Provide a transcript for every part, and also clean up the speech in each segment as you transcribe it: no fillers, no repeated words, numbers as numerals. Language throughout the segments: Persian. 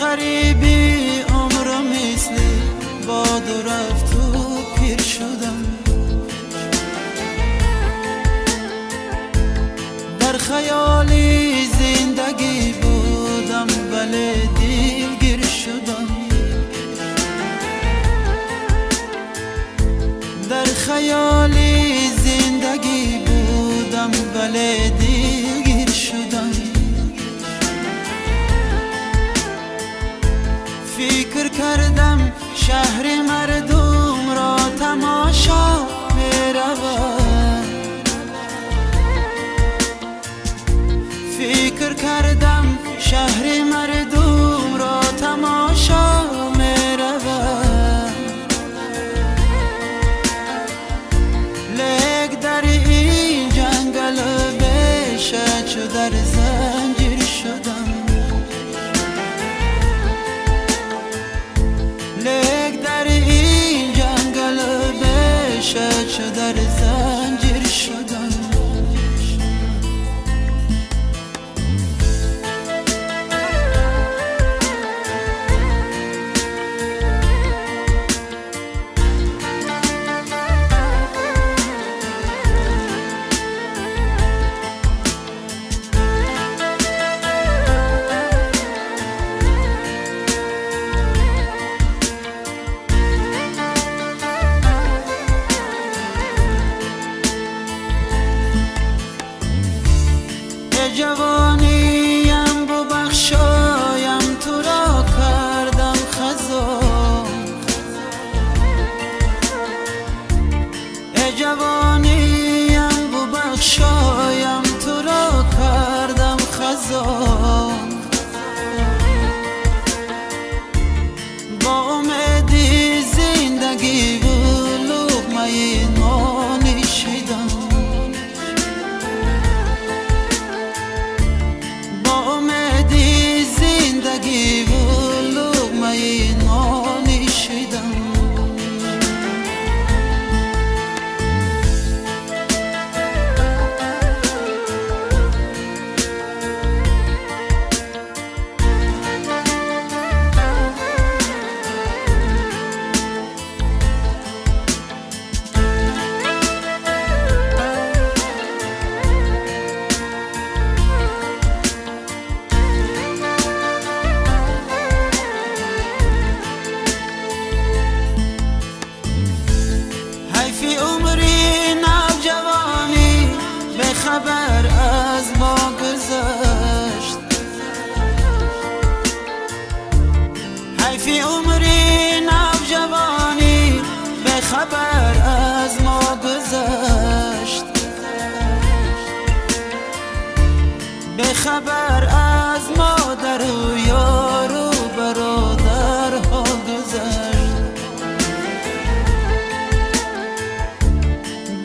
غریبی عمرو مثل باد و رفت و پیر شدم. در خیالی زندگی بودم ولی دلگیر شدم. در خیالی زندگی بودم ولی دلگیر شدم. فکر کردم شهر مردم را تماشا می‌روم. فکر کردم شهر مردم را تماشا می‌روم. لیک در این جنگل بیشه چو در زنجیر شدم. لیک در این جنگل بیشه چو در زنجیر شدم. جوانیم ببخشایم تو را کردم خزا. جوانیم ببخشایم تو را کردم خزا. با امیدی زندگی و لقمه نانی شدم. زندگی و لقمه نانی شدم. خبر از ما گذشت. حیفی عمری نوجوانی به خبر از ما گذشت. به خبر از مادر و یار و برادرها گذشت.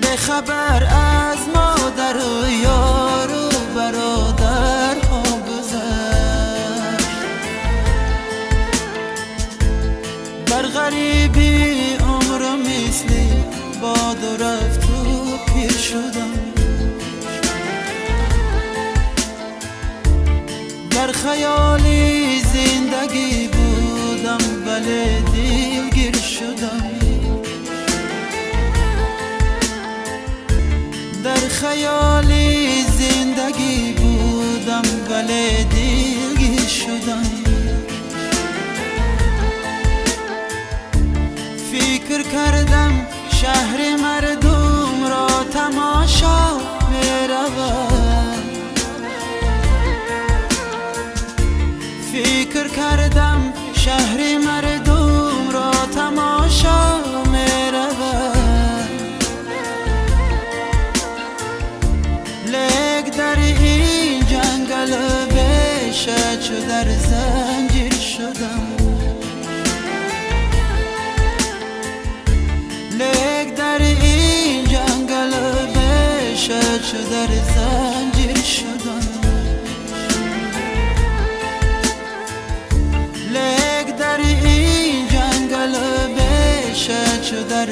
به خبر از مادر و یار و برادرها گذشت. در غریبی عمرو مثل باد و رفت و پیر شدم. در خیالی زندگی بودم ولی دلگیر شدم. در خیالی زندگی بودم ولی دلگیر شدم. فکر کردم شهر مردم را تماشا می‌روم. فکر کردم شهر مردم را تماشا می‌روم. لیک در این جنگل بیشه چو در زنجیر شدم. لیک در این جنگل بیشه چو در زنجیر شدم. لیک در این جنگل بیشه چو در